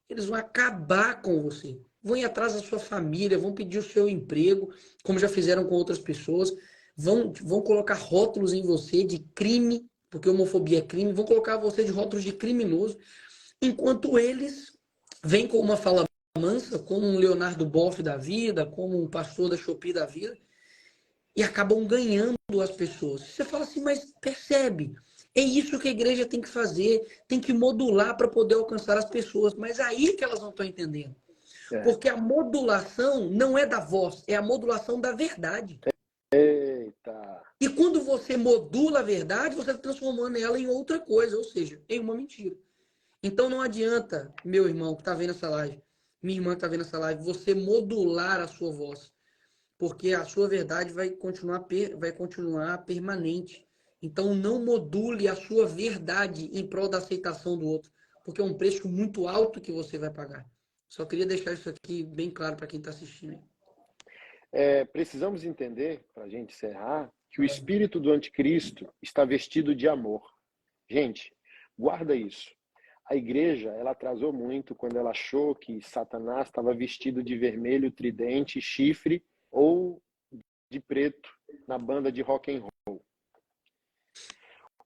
eles vão acabar com você. Vão ir atrás da sua família, vão pedir o seu emprego, como já fizeram com outras pessoas, vão colocar rótulos em você de crime, porque homofobia é crime, vão colocar você de rótulos de criminoso, enquanto eles vêm com uma fala mansa, como um Leonardo Boff da vida, como um pastor da Shopee da vida, e acabam ganhando as pessoas. Você fala assim, mas percebe, é isso que a igreja tem que fazer, tem que modular para poder alcançar as pessoas, mas aí que elas não estão entendendo. É. Porque a modulação não é da voz, é a modulação da verdade. Eita. E quando você modula a verdade, você está transformando ela em outra coisa, ou seja, em uma mentira. Então não adianta, meu irmão que está vendo essa live, minha irmã que está vendo essa live, você modular a sua voz, porque a sua verdade vai continuar permanente. Então não module a sua verdade em prol da aceitação do outro, porque é um preço muito alto que você vai pagar. Só queria deixar isso aqui bem claro para quem está assistindo. Precisamos entender, para a gente encerrar, que o espírito do anticristo está vestido de amor. Gente, guarda isso. A igreja, ela atrasou muito quando ela achou que Satanás estava vestido de vermelho, tridente, chifre ou de preto na banda de rock and roll.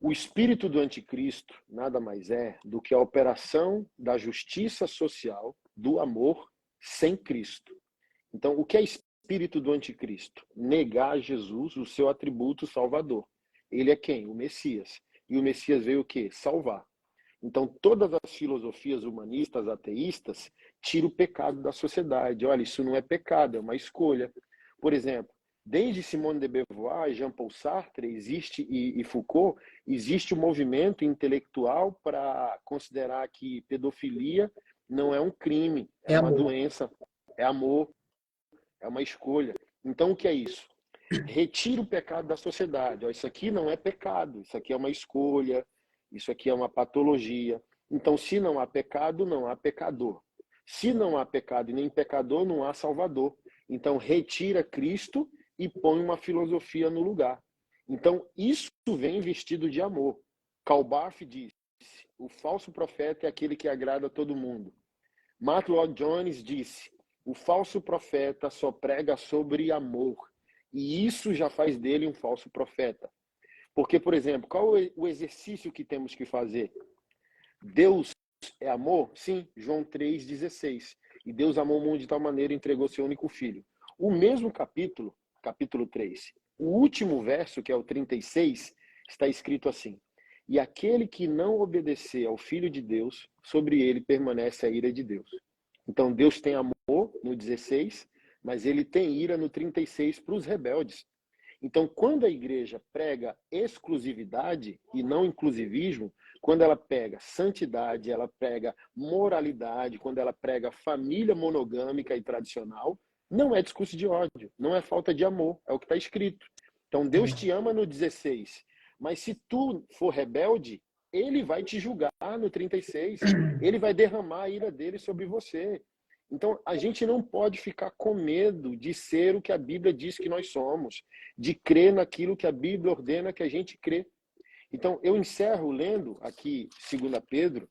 O espírito do anticristo nada mais é do que a operação da justiça social, do amor, sem Cristo. Então, o que é espírito do anticristo? Negar Jesus, o seu atributo salvador. Ele é quem? O Messias. E o Messias veio o quê? Salvar. Então, todas as filosofias humanistas, ateístas, tiram o pecado da sociedade. Olha, isso não é pecado, é uma escolha. Por exemplo, desde Simone de Beauvoir, Jean-Paul Sartre e Foucault, existe um movimento intelectual para considerar que pedofilia não é um crime, é É uma amor. doença, é amor, é uma escolha. Então, o que é isso? Retira o pecado da sociedade. Ó, isso aqui não é pecado, isso aqui é uma escolha, isso aqui é uma patologia. Então, se não há pecado, não há pecador. Se não há pecado e nem pecador, não há salvador. Então, retira Cristo e põe uma filosofia no lugar. Então, isso vem vestido de amor. Karl Barth disse, o falso profeta é aquele que agrada a todo mundo. Martin Lloyd Jones disse, o falso profeta só prega sobre amor. E isso já faz dele um falso profeta. Porque, por exemplo, qual é o exercício que temos que fazer? Deus é amor? Sim, João 3,16. E Deus amou o mundo de tal maneira e entregou seu único filho. O mesmo capítulo, capítulo 3, o último verso, que é o 36, está escrito assim: e aquele que não obedecer ao Filho de Deus, sobre ele permanece a ira de Deus. Então, Deus tem amor no 16, mas ele tem ira no 36 para os rebeldes. Então, quando a igreja prega exclusividade e não inclusivismo, quando ela prega santidade, ela prega moralidade, quando ela prega família monogâmica e tradicional, não é discurso de ódio, não é falta de amor, é o que está escrito. Então, Deus te ama no 16, mas se tu for rebelde, ele vai te julgar no 36, ele vai derramar a ira dele sobre você. Então, a gente não pode ficar com medo de ser o que a Bíblia diz que nós somos, de crer naquilo que a Bíblia ordena que a gente crê. Então, eu encerro lendo aqui 2 Pedro,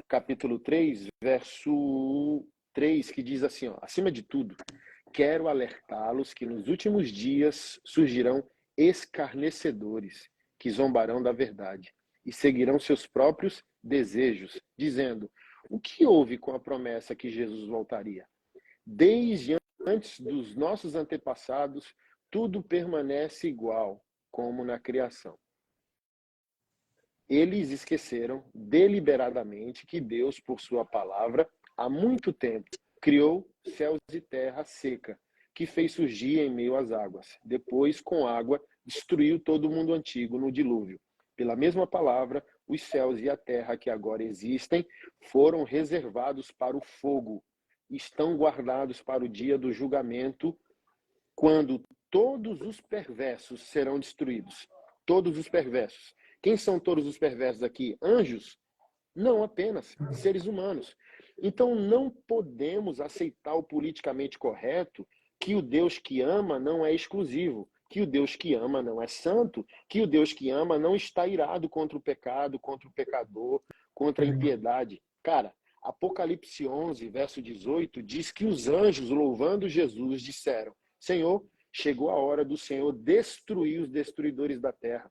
capítulo 3, verso 3, que diz assim, ó, acima de tudo, quero alertá-los que nos últimos dias surgirão escarnecedores que zombarão da verdade e seguirão seus próprios desejos, dizendo: o que houve com a promessa que Jesus voltaria? Desde antes dos nossos antepassados, tudo permanece igual, como na criação. Eles esqueceram deliberadamente que Deus, por sua palavra, há muito tempo, criou céus e terra seca, que fez surgir em meio às águas. Depois, com água, destruiu todo o mundo antigo no dilúvio. Pela mesma palavra, os céus e a terra que agora existem foram reservados para o fogo, estão guardados para o dia do julgamento, quando todos os perversos serão destruídos. Todos os perversos. Quem são todos os perversos aqui? Anjos? Não, apenas seres humanos. Então não podemos aceitar o politicamente correto que o Deus que ama não é exclusivo, que o Deus que ama não é santo, que o Deus que ama não está irado contra o pecado, contra o pecador, contra a impiedade. Cara, Apocalipse 11, verso 18, diz que os anjos, louvando Jesus, disseram: Senhor, chegou a hora do Senhor destruir os destruidores da terra.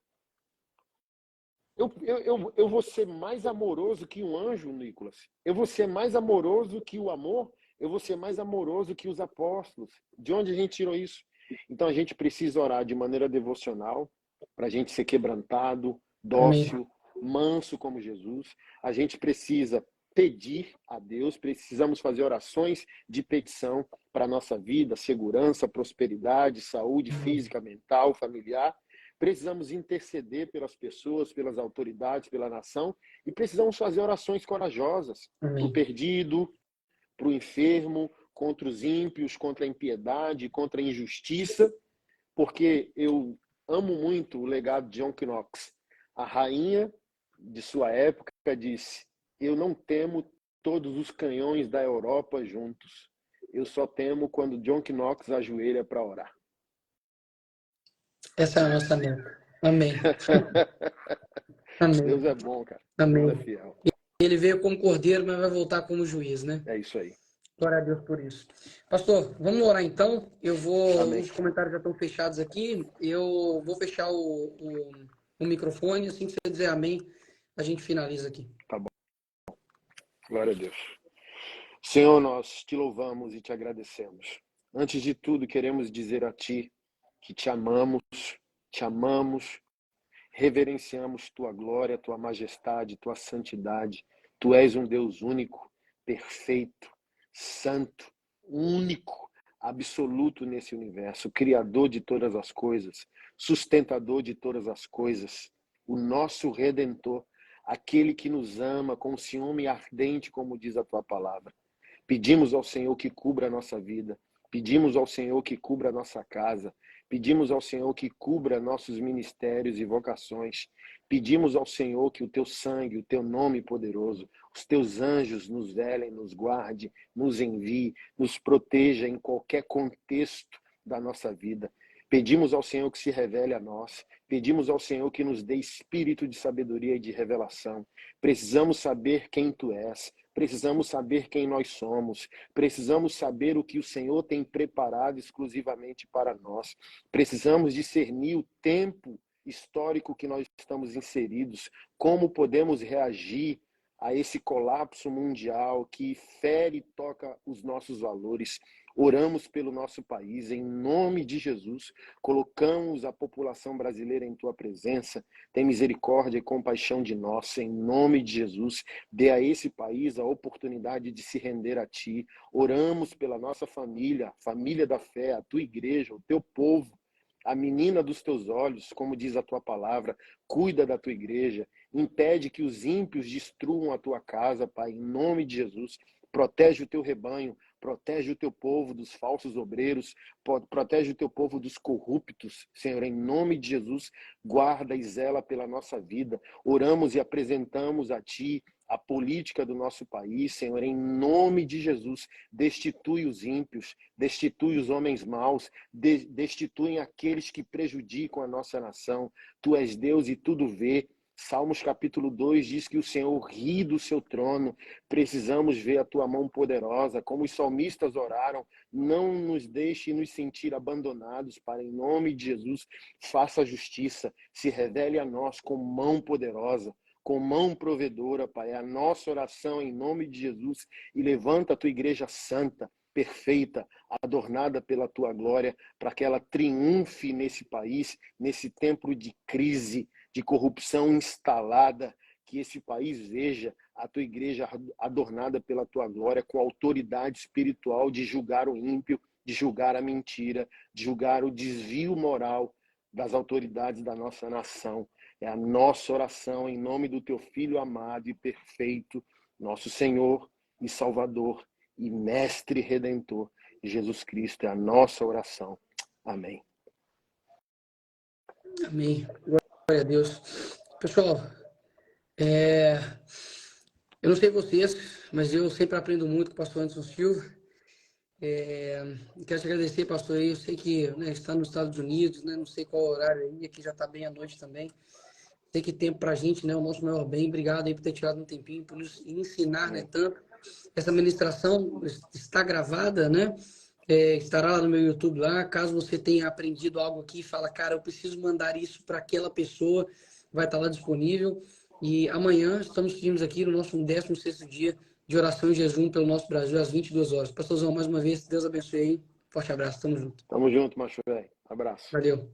Eu vou ser mais amoroso que um anjo, Nicolas. Eu vou ser mais amoroso que o amor. Eu vou ser mais amoroso que os apóstolos. De onde a gente tirou isso? Então a gente precisa orar de maneira devocional, para a gente ser quebrantado, dócil, manso como Jesus. A gente precisa pedir a Deus, precisamos fazer orações de petição para a nossa vida, segurança, prosperidade, saúde física, mental, familiar. Precisamos interceder pelas pessoas, pelas autoridades, pela nação, e precisamos fazer orações corajosas para o perdido, para o enfermo, contra os ímpios, contra a impiedade, contra a injustiça, porque eu amo muito o legado de John Knox. A rainha de sua época disse: eu não temo todos os canhões da Europa juntos. Eu só temo quando John Knox ajoelha para orar. Essa é a nossa meta. Amém. Amém. Deus é bom, cara. Amém. Deus é fiel. Ele veio como cordeiro, mas vai voltar como juiz, né? É isso aí. Glória a Deus por isso. Pastor, vamos orar então. Amém. Os comentários já estão fechados aqui. Eu vou fechar o microfone. Assim que você dizer amém, a gente finaliza aqui. Tá bom. Glória a Deus. Senhor, nós te louvamos e te agradecemos. Antes de tudo, queremos dizer a ti que te amamos, reverenciamos tua glória, tua majestade, tua santidade. Tu és um Deus único, perfeito, santo, único, absoluto nesse universo, criador de todas as coisas, sustentador de todas as coisas, o nosso Redentor, aquele que nos ama com ciúme ardente, como diz a tua palavra. Pedimos ao Senhor que cubra a nossa vida, pedimos ao Senhor que cubra a nossa casa, pedimos ao Senhor que cubra nossos ministérios e vocações, pedimos ao Senhor que o teu sangue, o teu nome poderoso, os teus anjos nos velem, nos guarde, nos envie, nos proteja em qualquer contexto da nossa vida. Pedimos ao Senhor que se revele a nós, pedimos ao Senhor que nos dê espírito de sabedoria e de revelação. Precisamos saber quem tu és, precisamos saber quem nós somos, precisamos saber o que o Senhor tem preparado exclusivamente para nós. Precisamos discernir o tempo histórico que nós estamos inseridos, como podemos reagir a esse colapso mundial que fere e toca os nossos valores. Oramos pelo nosso país, em nome de Jesus, colocamos a população brasileira em tua presença, tem misericórdia e compaixão de nós, em nome de Jesus, dê a esse país a oportunidade de se render a ti. Oramos pela nossa família, família da fé, a tua igreja, o teu povo, a menina dos teus olhos, como diz a tua palavra, cuida da tua igreja, impede que os ímpios destruam a tua casa, Pai, em nome de Jesus, protege o teu rebanho, protege o teu povo dos falsos obreiros, protege o teu povo dos corruptos, Senhor, em nome de Jesus, guarda e zela pela nossa vida. Oramos e apresentamos a Ti a política do nosso país, Senhor, em nome de Jesus, destitui os ímpios, destitui os homens maus, destitui aqueles que prejudicam a nossa nação. Tu és Deus e tudo vê. Salmos capítulo 2 diz que o Senhor ri do seu trono. Precisamos ver a tua mão poderosa, como os salmistas oraram. Não nos deixe nos sentir abandonados, Pai, em nome de Jesus. Faça justiça, se revele a nós com mão poderosa, com mão provedora, Pai. É a nossa oração em nome de Jesus. E levanta a tua igreja santa, perfeita, adornada pela tua glória, para que ela triunfe nesse país, nesse tempo de crise, de corrupção instalada, que esse país veja a tua igreja adornada pela tua glória, com autoridade espiritual de julgar o ímpio, de julgar a mentira, de julgar o desvio moral das autoridades da nossa nação. É a nossa oração em nome do teu Filho amado e perfeito, nosso Senhor e Salvador e Mestre Redentor, Jesus Cristo. É a nossa oração. Amém. Amém. Glória a Deus. Pessoal, eu não sei vocês, mas eu sempre aprendo muito com o pastor Anderson Silva. Quero te agradecer, pastor. Eu sei que, né, está nos Estados Unidos, né, não sei qual horário aí, aqui já está bem à noite também. Sei que tempo para a gente, né, o nosso maior bem. Obrigado aí por ter tirado um tempinho, por nos ensinar, né, tanto. Essa ministração está gravada, né? Estará lá no meu YouTube lá. Caso você tenha aprendido algo aqui e fala, cara, eu preciso mandar isso para aquela pessoa, vai estar lá disponível. E amanhã estamos pedimos aqui no nosso 16º dia de oração e jejum pelo nosso Brasil às 22 horas. Pastorzão, mais uma vez, Deus abençoe aí. Forte abraço, tamo junto. Tamo junto, macho velho. Abraço. Valeu.